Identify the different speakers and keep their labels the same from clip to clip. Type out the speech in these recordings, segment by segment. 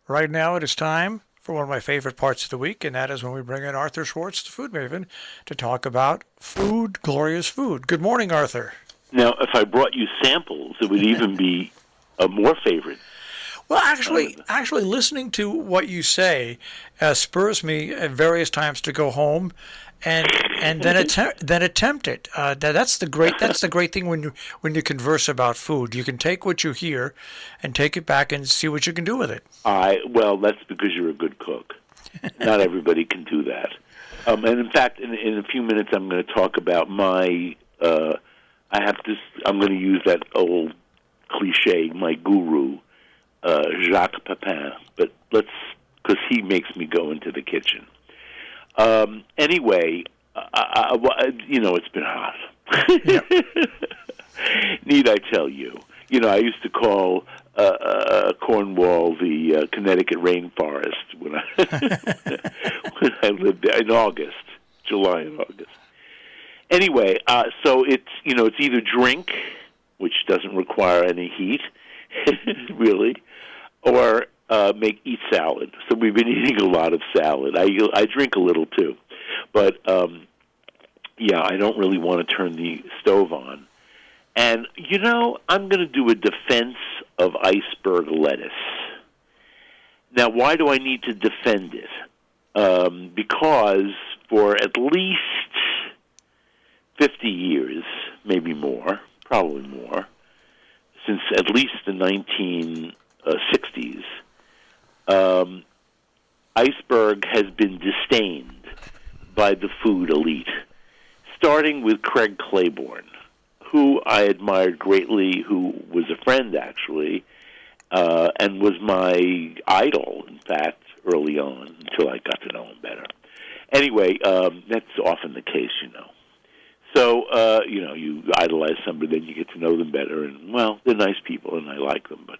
Speaker 1: Right now, it is time for one of my favorite parts of the week, and that is when we bring in Arthur Schwartz, the Food Maven, to talk about food, glorious food. Good morning, Arthur.
Speaker 2: Now, if I brought you samples, it would even be a more favorite.
Speaker 1: Well, actually, listening to what you say spurs me at various times to go home and then attempt it. That's the great thing when you converse about food. You can take what you hear and take it back and see what you can do with it.
Speaker 2: Well, that's because you're a good cook. Not everybody can do that. And in fact, in a few minutes, I'm going to talk about my. I'm going to use that old cliche, my guru, Jacques Pepin. But because he makes me go into the kitchen. Anyway, it's been hot.
Speaker 1: Yep.
Speaker 2: Need I tell you? I used to call Cornwall the Connecticut rainforest when I lived there in July and August. Anyway, so it's either drink, which doesn't require any heat, really, or eat salad. So we've been eating a lot of salad. I drink a little too, but I don't really want to turn the stove on. And I'm going to do a defense of iceberg lettuce. Now, why do I need to defend it? Because for at least 50 years, maybe more, probably more, since at least the 1960s, iceberg has been disdained by the food elite, starting with Craig Claiborne, who I admired greatly, who was a friend, actually, and was my idol, in fact, early on, until I got to know him better. Anyway, that's often the case, So, you idolize somebody, then you get to know them better, and, well, they're nice people, and I like them, but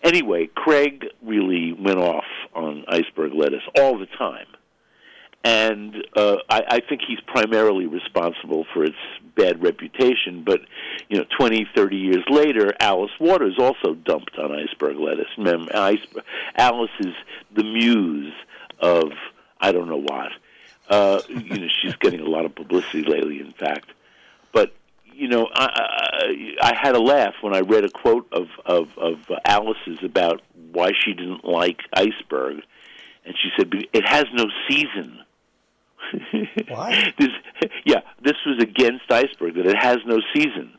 Speaker 2: anyway, Craig really went off on iceberg lettuce all the time. And I think he's primarily responsible for its bad reputation, but, 20, 30 years later, Alice Waters also dumped on iceberg lettuce. Remember, Alice is the muse of I don't know what. She's getting a lot of publicity lately, in fact. But, I had a laugh when I read a quote of Alice's about why she didn't like iceberg. And she said, it has no season.
Speaker 1: What?
Speaker 2: This was against iceberg, that it has no season.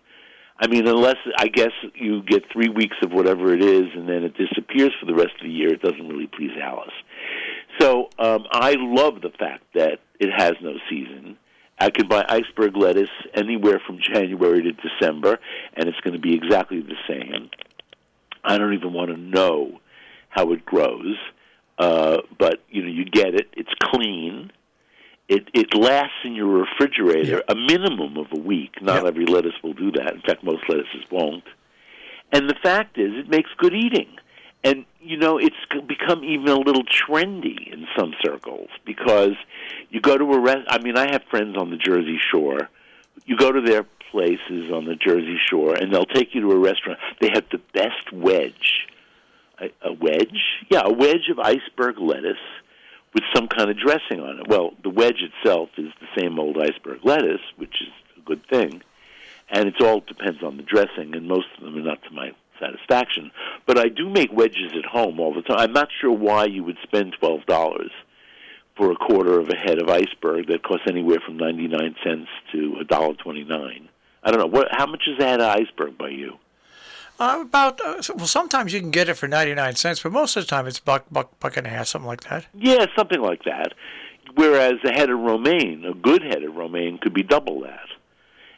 Speaker 2: I mean, unless, I guess, you get 3 weeks of whatever it is, and then it disappears for the rest of the year, it doesn't really please Alice. So I love the fact that it has no season. I can buy iceberg lettuce anywhere from January to December, and it's going to be exactly the same. I don't even want to know how it grows, but you get it. It's clean. It lasts in your refrigerator a minimum of a week. Not every lettuce will do that. In fact, most lettuces won't. And the fact is, it makes good eating. And, it's become even a little trendy in some circles because you go to I have friends on the Jersey Shore. You go to their places on the Jersey Shore, and they'll take you to a restaurant. They have the best wedge. A wedge? Yeah, a wedge of iceberg lettuce with some kind of dressing on it. Well, the wedge itself is the same old iceberg lettuce, which is a good thing, and it all depends on the dressing, and most of them are not to my satisfaction. But I do make wedges at home all the time. I'm not sure why you would spend $12 for a quarter of a head of iceberg that costs anywhere from 99 cents to $1.29. I don't know. How much is a head of iceberg by you?
Speaker 1: Sometimes you can get it for 99 cents, but most of the time it's buck and a half, something like that.
Speaker 2: Yeah, something like that. Whereas a head of romaine, a good head of romaine, could be double that.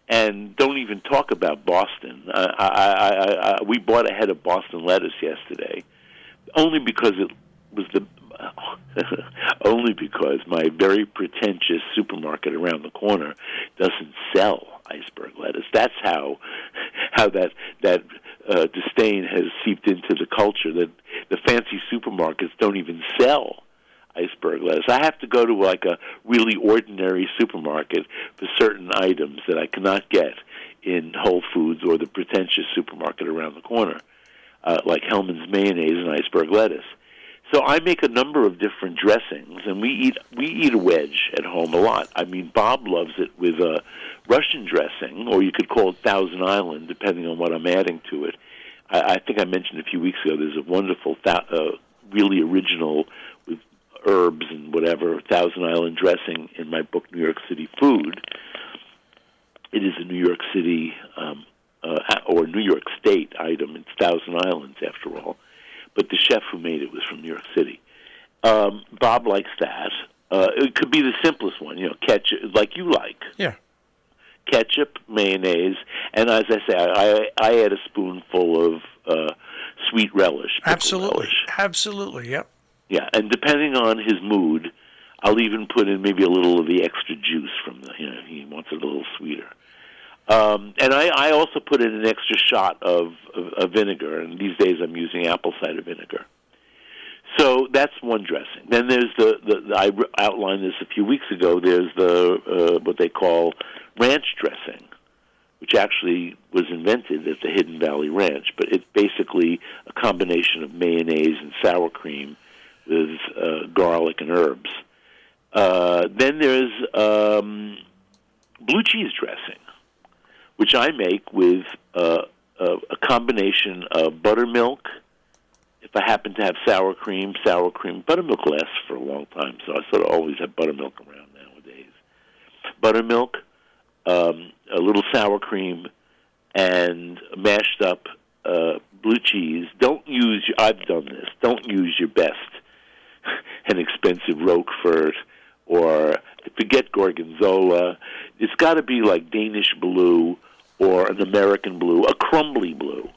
Speaker 2: And don't even talk about Boston. We bought a head of Boston lettuce yesterday, only because it was only because my very pretentious supermarket around the corner doesn't sell iceberg lettuce. That's how that disdain has seeped into the culture, that the fancy supermarkets don't even sell iceberg lettuce. I have to go to like a really ordinary supermarket for certain items that I cannot get in Whole Foods or the pretentious supermarket around the corner, like Hellman's mayonnaise and iceberg lettuce. So I make a number of different dressings, and we eat a wedge at home a lot. I mean, Bob loves it with a Russian dressing, or you could call it Thousand Island, depending on what I'm adding to it. I think I mentioned a few weeks ago there's a wonderful, really original with herbs and whatever, Thousand Island dressing in my book, New York City Food. It is a New York City or New York State item. It's Thousand Islands, after all. But the chef who made it was from New York City. Bob likes that. It could be the simplest one, ketchup, like you like.
Speaker 1: Yeah.
Speaker 2: Ketchup, mayonnaise, and as I say, I add a spoonful of sweet relish.
Speaker 1: Absolutely.
Speaker 2: Relish.
Speaker 1: Absolutely, yep.
Speaker 2: Yeah, and depending on his mood, I'll even put in maybe a little of the extra juice from he wants it a little sweeter. And I also put in an extra shot of vinegar, and these days I'm using apple cider vinegar. So that's one dressing. Then there's I outlined this a few weeks ago, there's the what they call ranch dressing, which actually was invented at the Hidden Valley Ranch, but it's basically a combination of mayonnaise and sour cream with garlic and herbs. Then there's blue cheese dressing, which I make with a combination of buttermilk. If I happen to have sour cream, buttermilk lasts for a long time, so I sort of always have buttermilk around nowadays. Buttermilk, a little sour cream, and mashed up blue cheese. I've done this, don't use your best and expensive Roquefort, or forget Gorgonzola. It's got to be like Danish blue or an American blue, a crumbly blue.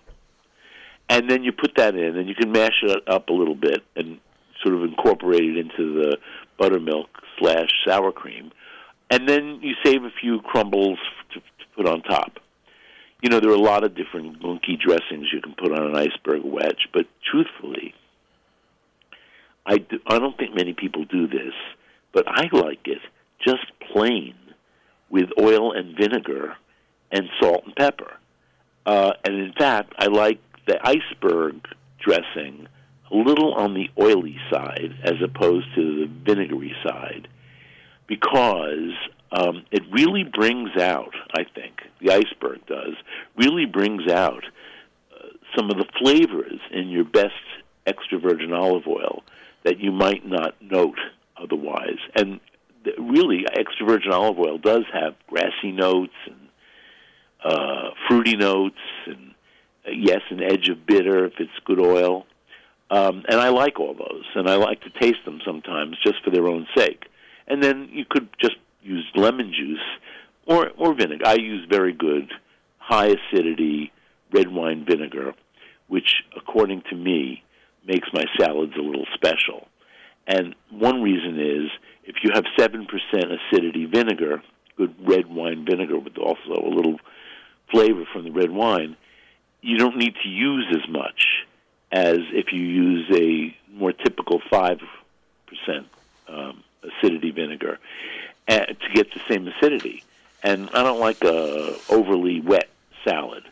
Speaker 2: And then you put that in, and you can mash it up a little bit and sort of incorporate it into the buttermilk/sour cream. And then you save a few crumbles to put on top. There are a lot of different gunky dressings you can put on an iceberg wedge, but truthfully, I don't think many people do this, but I like it just plain with oil and vinegar and salt and pepper. And in fact, I like the iceberg dressing a little on the oily side as opposed to the vinegary side, because it really brings out, I think, the iceberg does, really brings out some of the flavors in your best extra virgin olive oil that you might not note otherwise. And really, extra virgin olive oil does have grassy notes and fruity notes and, yes, an edge of bitter if it's good oil. And I like all those, and I like to taste them sometimes just for their own sake. And then you could just use lemon juice or vinegar. I use very good, high-acidity red wine vinegar, which, according to me, makes my salads a little special. And one reason is if you have 7% acidity vinegar, good red wine vinegar with also a little flavor from the red wine, you don't need to use as much as if you use a more typical 5% acidity vinegar to get the same acidity. And I don't like a overly wet salad.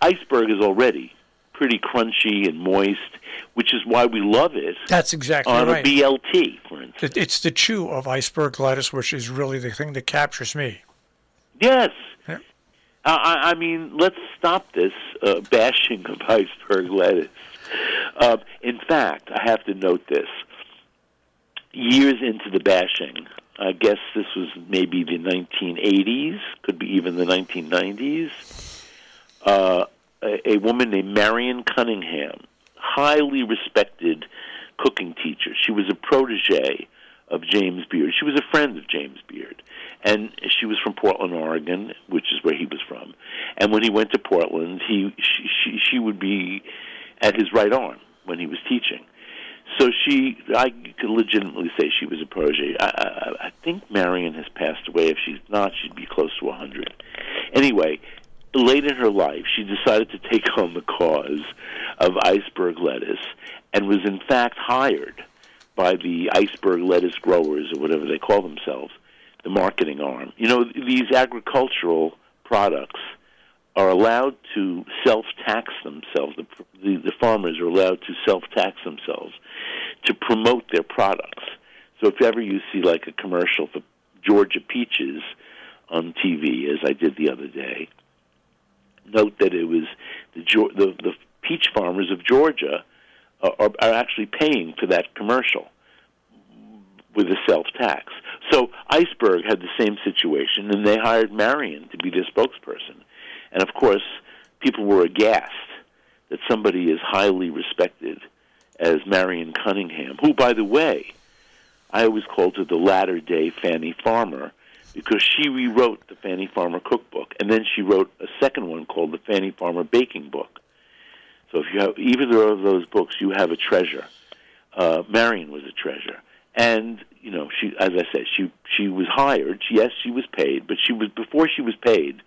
Speaker 2: Iceberg is already pretty crunchy and moist, which is why we love it.
Speaker 1: That's exactly
Speaker 2: on
Speaker 1: right.
Speaker 2: A BLT, for instance.
Speaker 1: It's the chew of iceberg lettuce, which is really the thing that captures me.
Speaker 2: Yes.
Speaker 1: Yeah.
Speaker 2: I mean, let's stop this bashing of iceberg lettuce. In fact, I have to note this. Years into the bashing, I guess this was maybe the 1980s, could be even the 1990s, a woman named Marion Cunningham, highly respected cooking teacher. She was a protege of James Beard. She was a friend of James Beard. And she was from Portland, Oregon, which is where he was from. And when he went to Portland, she would be at his right arm when he was teaching. So I could legitimately say she was a protege. I think Marion has passed away. If she's not, she'd be close to 100. Anyway, late in her life, she decided to take on the cause of iceberg lettuce and was in fact hired by the iceberg lettuce growers, or whatever they call themselves, the marketing arm. These agricultural products are allowed to self-tax themselves. The farmers are allowed to self-tax themselves promote their products. So if ever you see like a commercial for Georgia peaches on TV, as I did the other day, note that it was the peach farmers of Georgia are actually paying for that commercial with a self-tax. So Iceberg had the same situation, and they hired Marion to be their spokesperson. And, of course, people were aghast that somebody as highly respected as Marion Cunningham, who, by the way, I always called her the latter-day Fannie Farmer, because she rewrote the Fannie Farmer cookbook, and then she wrote a second one called the Fannie Farmer baking book. So if you have either of those books, you have a treasure. Marion was a treasure. And, you know, she, as I said, she was hired. Yes, she was paid, but before she was paid,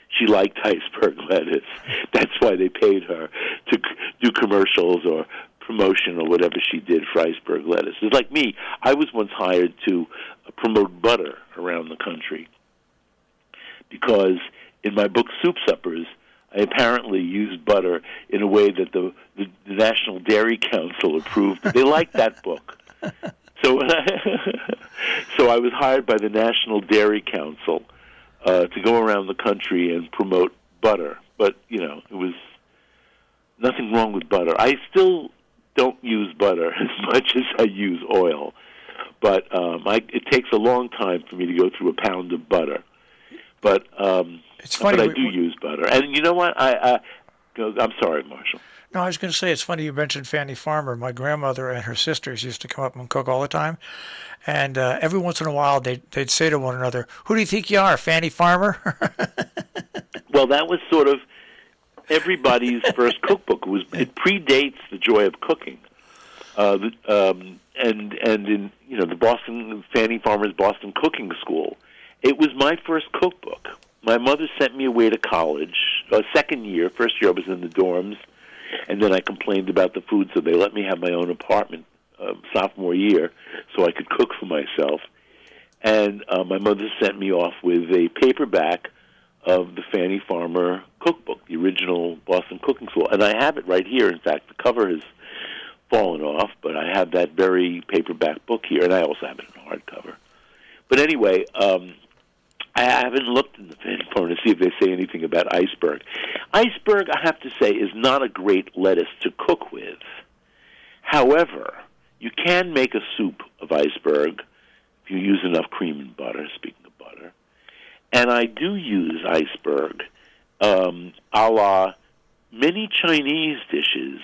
Speaker 2: she liked Iceberg lettuce. That's why they paid her to do commercials or promotion or whatever she did for Iceberg lettuce. It's like me. I was once hired to promote butter around the country because in my book Soup Suppers, I apparently used butter in a way that the National Dairy Council approved. They liked that book. So I was hired by the National Dairy Council to go around the country and promote butter. But, you know, it was nothing wrong with butter. I still don't use butter as much as I use oil. But it takes a long time for me to go through a pound of butter. But
Speaker 1: it's funny,
Speaker 2: but I do use butter. And you know what? I'm sorry, Marshall.
Speaker 1: No, I was going to say, it's funny you mentioned Fannie Farmer. My grandmother and her sisters used to come up and cook all the time. And every once in a while, they'd say to one another, "Who do you think you are, Fannie Farmer?"
Speaker 2: Well, that was sort of everybody's first cookbook. It predates The Joy of Cooking. And in, you know, the Fannie Farmer's Boston Cooking School, it was my first cookbook. My mother sent me away to college, second year. First year I was in the dorms, and then I complained about the food, so they let me have my own apartment sophomore year so I could cook for myself. And my mother sent me off with a paperback of the Fannie Farmer cookbook, the original Boston Cooking School. And I have it right here. In fact, the cover has fallen off, but I have that very paperback book here, and I also have it in hardcover. But anyway, I haven't looked in the Fannie Farmer to see if they say anything about Iceberg. Iceberg, I have to say, is not a great lettuce to cook with. However, you can make a soup of Iceberg if you use enough cream and butter, speaking of butter. And I do use Iceberg a la many Chinese dishes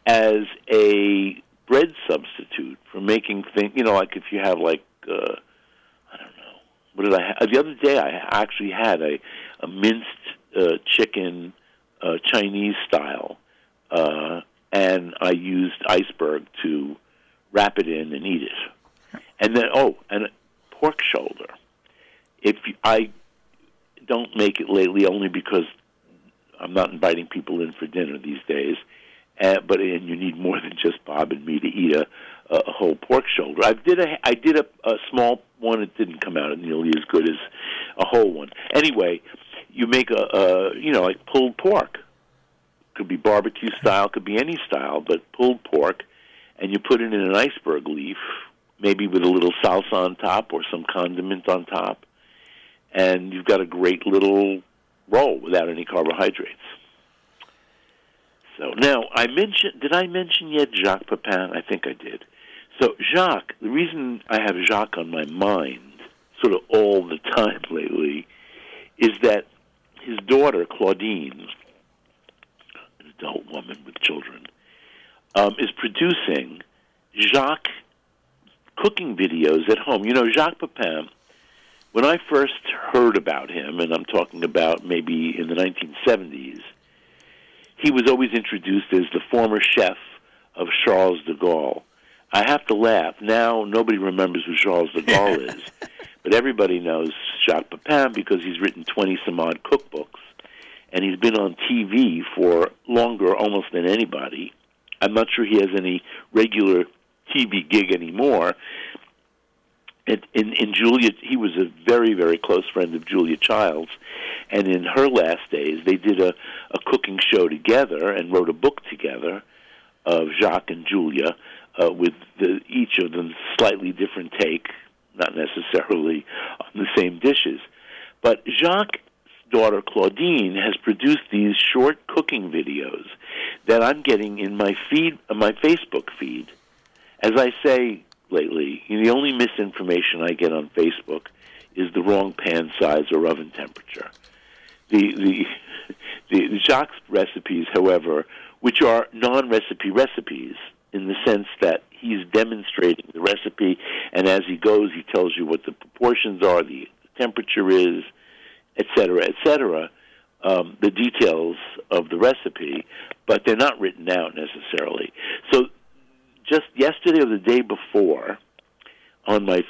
Speaker 2: as a bread substitute for making things, you know, like if you have like, I don't know, what did I have? The other day I actually had a minced chicken Chinese style, and I used Iceberg to wrap it in and eat it. And then, and a pork shoulder. I don't make it lately only because I'm not inviting people in for dinner these days, but you need more than just Bob and me to eat a whole pork shoulder. I did a small one. It didn't come out nearly as good as a whole one. Anyway, you make like pulled pork. Could be barbecue style, could be any style, but pulled pork, and you put it in an iceberg leaf, maybe with a little salsa on top or some condiment on top, and you've got a great little roll without any carbohydrates. So now, did I mention yet Jacques Pepin? I think I did. So Jacques, the reason I have Jacques on my mind sort of all the time lately is that his daughter, Claudine, an adult woman with children, is producing Jacques cooking videos at home. You know, Jacques Pepin, when I first heard about him, and I'm talking about maybe in the 1970s, he was always introduced as the former chef of Charles de Gaulle. I have to laugh. Now nobody remembers who Charles de Gaulle is, but everybody knows Jacques Pepin because he's written 20-some-odd cookbooks, and he's been on TV for longer almost than anybody. I'm not sure he has any regular TV gig anymore. In Julia, he was a very, very close friend of Julia Child's, and in her last days, they did a cooking show together and wrote a book together of Jacques and Julia with each of them slightly different take, not necessarily on the same dishes. But Jacques' daughter Claudine has produced these short cooking videos that I'm getting in my feed, my Facebook feed. As I say lately, the only misinformation I get on Facebook is the wrong pan size or oven temperature. The Jacques recipes, however, which are non-recipe recipes, in the sense that he's demonstrating the recipe, and as he goes, he tells you what the proportions are, the temperature is, et cetera, the details of the recipe, but they're not written out necessarily. So just yesterday or the day before, on my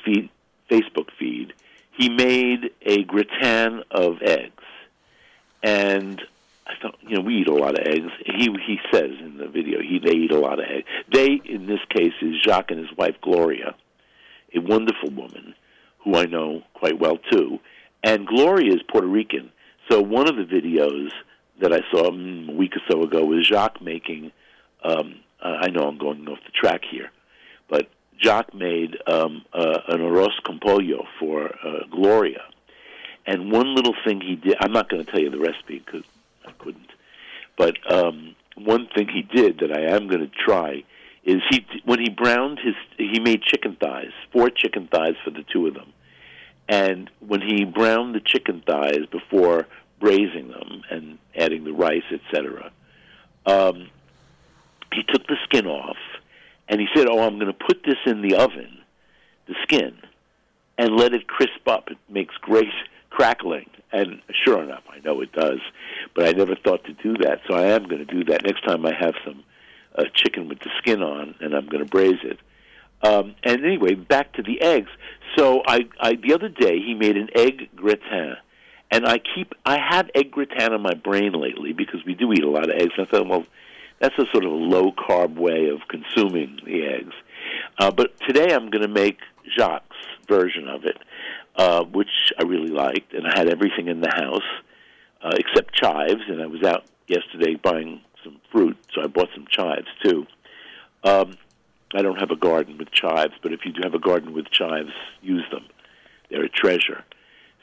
Speaker 2: Facebook feed, he made a gratin of eggs. And I thought, we eat a lot of eggs. He says in the video they eat a lot of eggs. They, in this case, is Jacques and his wife, Gloria, a wonderful woman who I know quite well, too. And Gloria is Puerto Rican. So one of the videos that I saw a week or so ago was Jacques making, I know I'm going off the track here, but Jacques made an arroz con pollo for Gloria. And one little thing he did, I'm not going to tell you the recipe because I couldn't, but one thing he did that I am going to try is when he browned he made chicken thighs, 4 chicken thighs for the 2 of them. And when he browned the chicken thighs before braising them and adding the rice, etc., he took the skin off, and he said, I'm going to put this in the oven, the skin, and let it crisp up. It makes great crackling. And sure enough, I know it does, but I never thought to do that, so I am going to do that next time I have some chicken with the skin on, and I'm going to braise it. And anyway, back to the eggs. So I the other day he made an egg gratin, and I have egg gratin on my brain lately because we do eat a lot of eggs. And I thought, well, that's a sort of a low carb way of consuming the eggs. But today I'm going to make Jacques' version of it, which I really liked, and I had everything in the house except chives, and I was out yesterday buying some fruit, so I bought some chives too. I don't have a garden with chives, but if you do have a garden with chives, use them. They're a treasure.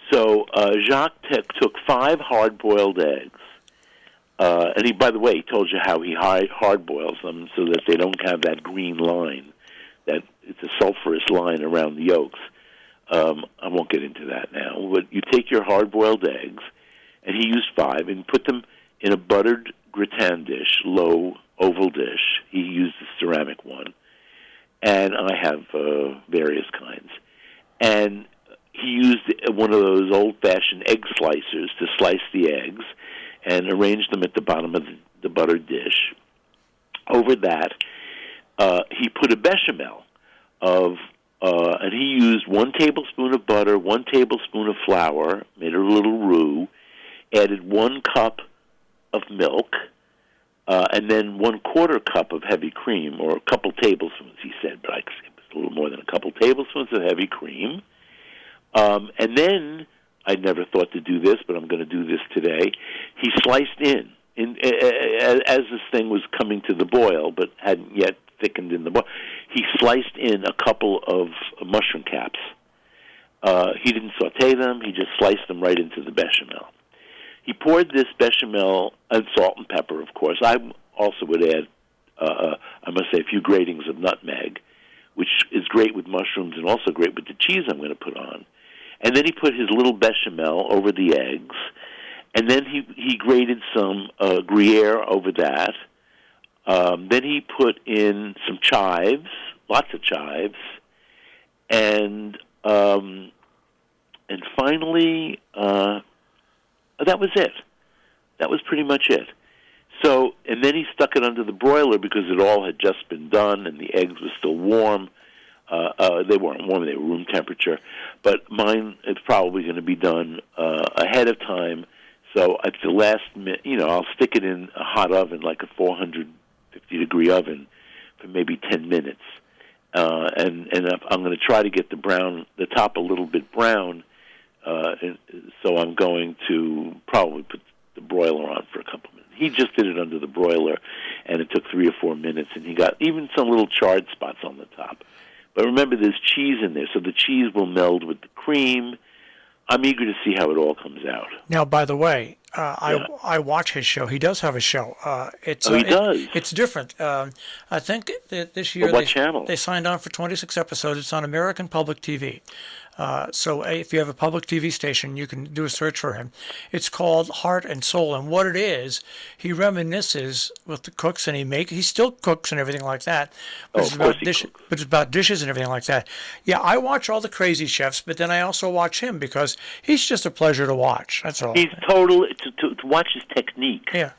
Speaker 2: So Jacques took 5 hard-boiled eggs, and he, by the way, he told you how he hard-boils them so that they don't have that green line, that it's a sulfurous line around the yolks. I won't get into that now, but you take your hard-boiled eggs, and he used 5, and put them in a buttered gratin dish, low oval dish. He used a ceramic one. And I have various kinds. And he used one of those old-fashioned egg slicers to slice the eggs and arrange them at the bottom of the buttered dish. Over that, he put a bechamel and he used 1 tablespoon of butter, 1 tablespoon of flour, made a little roux, added 1 cup of milk, and then 1/4 cup of heavy cream, or a couple tablespoons, he said, but it was a little more than a couple tablespoons of heavy cream. And then, I never thought to do this, but I'm going to do this today, he sliced in as this thing was coming to the boil, but hadn't yet thickened in the boil, he sliced in a couple of mushroom caps. He didn't saute them, he just sliced them right into the bechamel. He poured this bechamel, and salt and pepper, of course. I also would add, I must say, a few gratings of nutmeg, which is great with mushrooms and also great with the cheese I'm going to put on. And then he put his little bechamel over the eggs, and then he grated some Gruyere over that. Then he put in some chives, lots of chives, and finally, that was it. That was pretty much it. So, and then he stuck it under the broiler because it all had just been done and the eggs were still warm. They weren't warm, they were room temperature. But mine is probably going to be done ahead of time. So at the last minute, I'll stick it in a hot oven, like a 450-degree oven, for maybe 10 minutes. And I'm going to try to get the top a little bit brown. So I'm going to probably put the broiler on for a couple minutes. He just did it under the broiler, and it took 3 or 4 minutes, and he got even some little charred spots on the top. But remember, there's cheese in there, so the cheese will meld with the cream. I'm eager to see how it all comes out.
Speaker 1: Now, by the way, I watch his show. He does have a show.
Speaker 2: He does?
Speaker 1: It's different. I think that this year
Speaker 2: what channel?
Speaker 1: They signed on for 26 episodes. It's on American Public TV. So if you have a public TV station, you can do a search for him. It's called Heart and Soul, and what it is, he reminisces with the cooks, and he still cooks and everything like that. But it's about dishes and everything like that. Yeah, I watch all the crazy chefs, but then I also watch him because he's just a pleasure to watch. That's all.
Speaker 2: He's total to watch his technique.
Speaker 1: Yeah.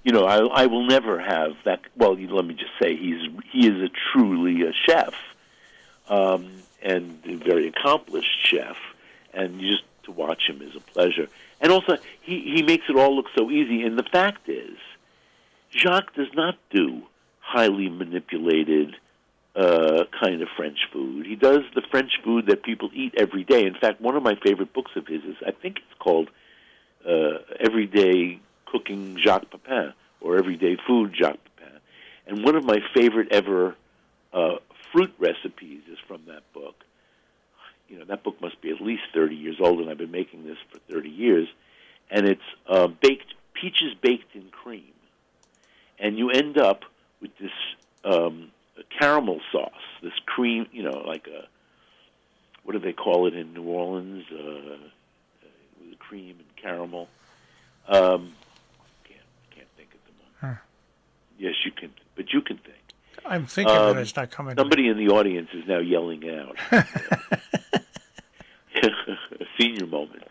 Speaker 2: You know, I will never have that. Well, let me just say he is truly a chef. And a very accomplished chef, and just to watch him is a pleasure. And also, he makes it all look so easy, and the fact is, Jacques does not do highly manipulated kind of French food. He does the French food that people eat every day. In fact, one of my favorite books of his is, I think it's called Everyday Cooking Jacques Pepin, or Everyday Food Jacques Pepin. And one of my favorite ever fruit recipes is from that book. You know, that book must be at least 30 years old, and I've been making this for 30 years. And it's peaches baked in cream. And you end up with this caramel sauce, this cream, you know, like what do they call it in New Orleans? With cream and caramel. Can't think at the moment. Yes, you can, but you can think.
Speaker 1: I'm thinking that it's not coming.
Speaker 2: Somebody in the audience is now yelling out. Senior moment.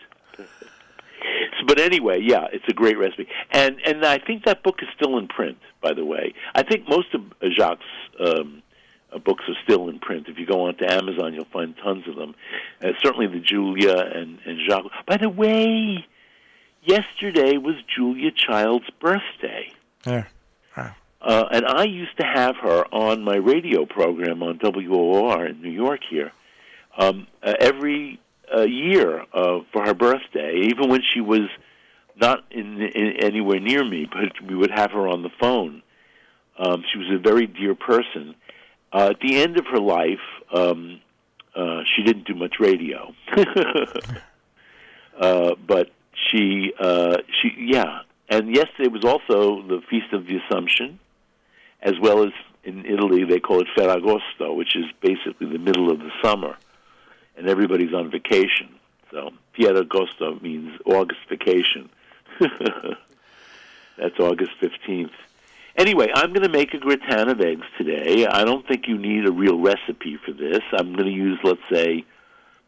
Speaker 2: But anyway, yeah, it's a great recipe. And I think that book is still in print, by the way. I think most of Jacques' books are still in print. If you go onto Amazon, you'll find tons of them. Certainly the Julia and Jacques. By the way, yesterday was Julia Child's birthday.
Speaker 1: Yeah. Wow.
Speaker 2: And I used to have her on my radio program on WOR in New York here every year for her birthday, even when she was not in anywhere near me, but we would have her on the phone. She was a very dear person. At the end of her life, she didn't do much radio. But she, yeah. And yesterday was also the Feast of the Assumption, as well as in Italy they call it Ferragosto, which is basically the middle of the summer, and everybody's on vacation. So Ferragosto means August vacation. That's August 15th. Anyway, I'm going to make a gratin of eggs today. I don't think you need a real recipe for this. I'm going to use, let's say,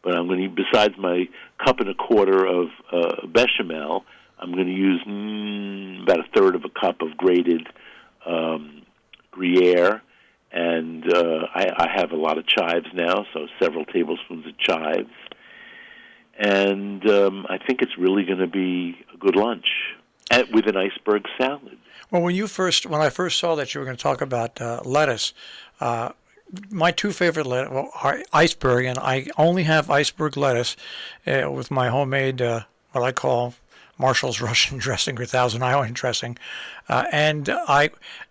Speaker 2: but I'm going to, besides my 1.25 cups of bechamel, I'm going to use about 1/3 cup of grated Gruyere, and I have a lot of chives now, so several tablespoons of chives. And I think it's really going to be a good lunch with an iceberg salad.
Speaker 1: Well, when I first saw that you were going to talk about lettuce, my two favorite lettuce are iceberg, and I only have iceberg lettuce with my homemade what I call Marshall's Russian dressing or Thousand Island dressing, and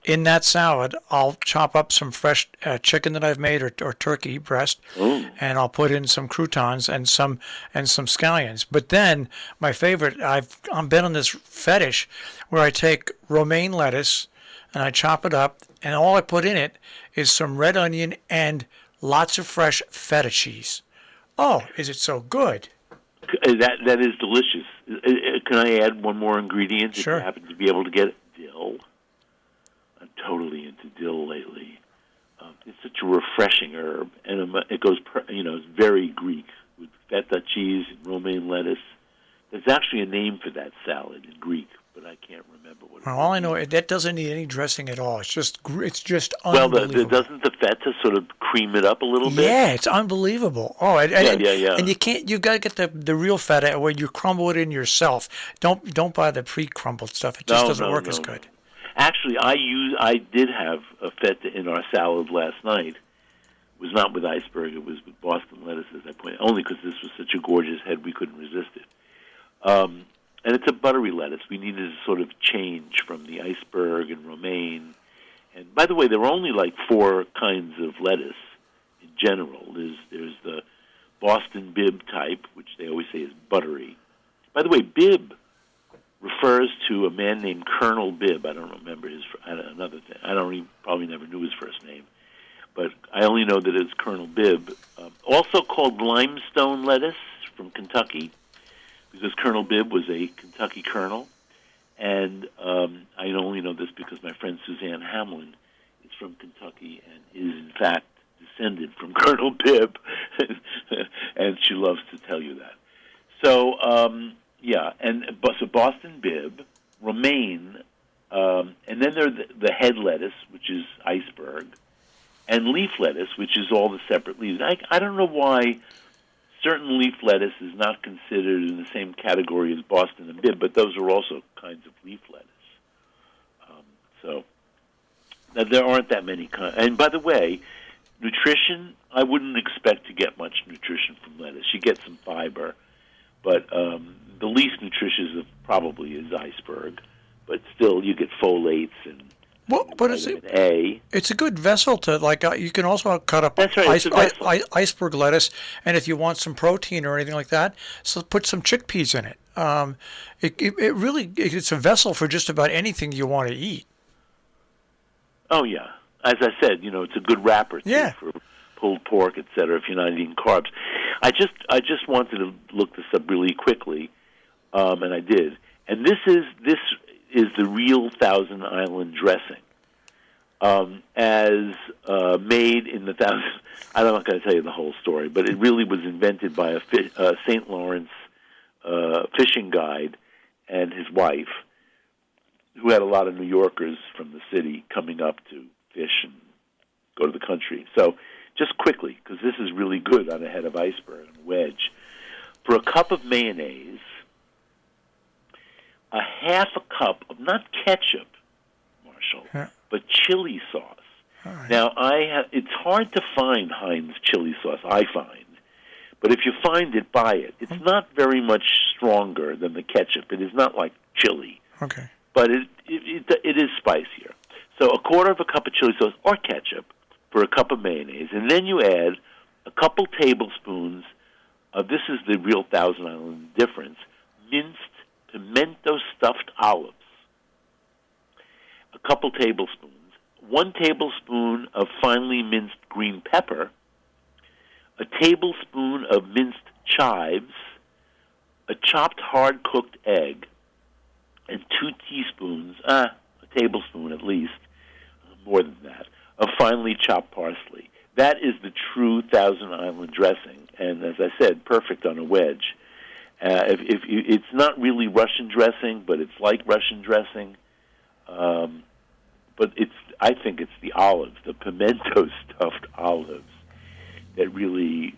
Speaker 1: in that salad I'll chop up some fresh chicken that I've made or turkey breast, and I'll put in some croutons and some scallions. But then my favorite, I'm been on this fetish where I take romaine lettuce and I chop it up, and all I put in it is some red onion and lots of fresh feta cheese. Oh, is it so good?
Speaker 2: That is delicious. Can I add one more ingredient?
Speaker 1: Sure.
Speaker 2: If you happen to be able to get it? Dill. I'm totally into dill lately. It's such a refreshing herb, and it goes, it's very Greek with feta cheese and romaine lettuce. There's actually a name for that salad in Greek, but I can't remember what it is.
Speaker 1: Well, all I know, that doesn't need any dressing at all. It's just unbelievable.
Speaker 2: Well, doesn't the feta sort of cream it up a little bit?
Speaker 1: Yeah, it's unbelievable. Oh, and you got to get the real feta where you crumble it in yourself. Don't buy the pre-crumbled stuff. It just doesn't work as good.
Speaker 2: Actually, I did have a feta in our salad last night. It was not with iceberg. It was with Boston lettuce, as I pointed. Only because this was such a gorgeous head, we couldn't resist it. and it's a buttery lettuce. We needed a sort of change from the iceberg and romaine. And by the way, there are only like 4 kinds of lettuce in general. There's the Boston Bibb type, which they always say is buttery. By the way, Bibb refers to a man named Colonel Bibb. I don't remember another thing. Probably never knew his first name, but I only know that it's Colonel Bibb. Also called limestone lettuce from Kentucky, because Colonel Bibb was a Kentucky colonel. And I only know this because my friend Suzanne Hamlin is from Kentucky and is, in fact, descended from Colonel Bibb, and she loves to tell you that. So, so Boston Bibb, romaine, and then there are the head lettuce, which is iceberg, and leaf lettuce, which is all the separate leaves. I don't know why certain leaf lettuce is not considered in the same category as Boston and Bibb, but those are also kinds of leaf lettuce. So there aren't that many kinds. And by the way, nutrition, I wouldn't expect to get much nutrition from lettuce. You get some fiber, but the least nutritious probably is iceberg. But still, you get folates and vitamin A.
Speaker 1: It's a good vessel to, like, you can also cut up iceberg lettuce, and if you want some protein or anything like that, so put some chickpeas in it. It's a vessel for just about anything you want to eat.
Speaker 2: Oh, yeah. As I said, it's a good wrapper for pulled pork, etc. if you're not eating carbs. I just wanted to look this up really quickly, and I did. And this is the real Thousand Island dressing, as made in the Thousand. I'm not going to tell you the whole story, but it really was invented by a St. Lawrence fishing guide and his wife, who had a lot of New Yorkers from the city coming up to fish and go to the country. So just quickly, because this is really good on a head of iceberg and a wedge, for a cup of mayonnaise, a half a cup of, not ketchup, Marshall, but chili sauce.
Speaker 1: Right.
Speaker 2: Now, it's hard to find Heinz chili sauce, I find. But if you find it, buy it. It's not very much stronger than the ketchup. It is not like chili.
Speaker 1: Okay.
Speaker 2: But it is spicier. So a quarter of a cup of chili sauce or ketchup for a cup of mayonnaise. And then you add a couple tablespoons of, this is the real Thousand Island difference, minced pimento stuffed olives. A couple tablespoons. 1 tablespoon of finely minced green pepper. A tablespoon of minced chives. A chopped hard-cooked egg. And 2 teaspoons, a tablespoon at least, more than that, of finely chopped parsley. That is the true Thousand Island dressing, and as I said, perfect on a wedge. It's not really Russian dressing, but it's like Russian dressing. But I think it's the olives, the pimento stuffed olives, that really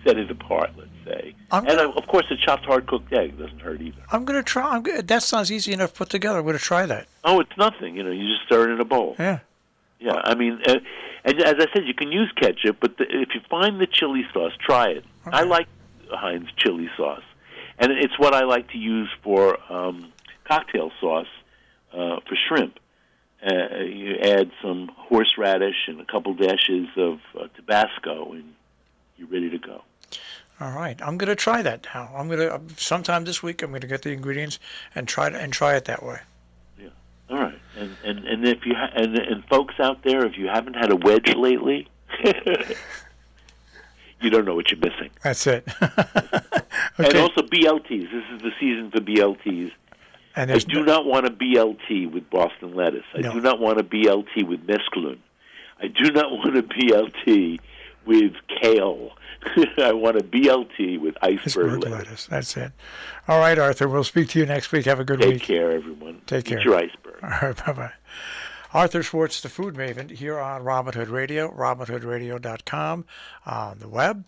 Speaker 2: set it apart, let's say. Of course, a chopped hard-cooked egg doesn't hurt either.
Speaker 1: I'm going to try. That sounds easy enough put together. I'm going to try that.
Speaker 2: Oh, it's nothing. You just stir it in a bowl.
Speaker 1: Yeah.
Speaker 2: Yeah, I mean, and as I said, you can use ketchup, but if you find the chili sauce, try it. Okay. I like Heinz chili sauce, and it's what I like to use for cocktail sauce for shrimp. You add some horseradish and a couple dashes of Tabasco, and you're ready to go.
Speaker 1: All right, I'm going to try that now. Sometime this week. I'm going to get the ingredients and try it that way.
Speaker 2: Yeah. All right. And if you and folks out there, if you haven't had a wedge lately, you don't know what you're missing.
Speaker 1: That's it.
Speaker 2: Okay. And also BLTs. This is the season for BLTs.
Speaker 1: And
Speaker 2: I do not want a BLT with Boston lettuce. I do not want a BLT with mesclun. I do not want a BLT with kale. I want a BLT with iceberg lettuce.
Speaker 1: That's it. All right, Arthur. We'll speak to you next week. Have a good week.
Speaker 2: Take care, everyone.
Speaker 1: Take care.
Speaker 2: Eat your iceberg.
Speaker 1: All right. Bye-bye. Arthur Schwartz, the Food Maven, here on Robin Hood Radio, robinhoodradio.com, on the web.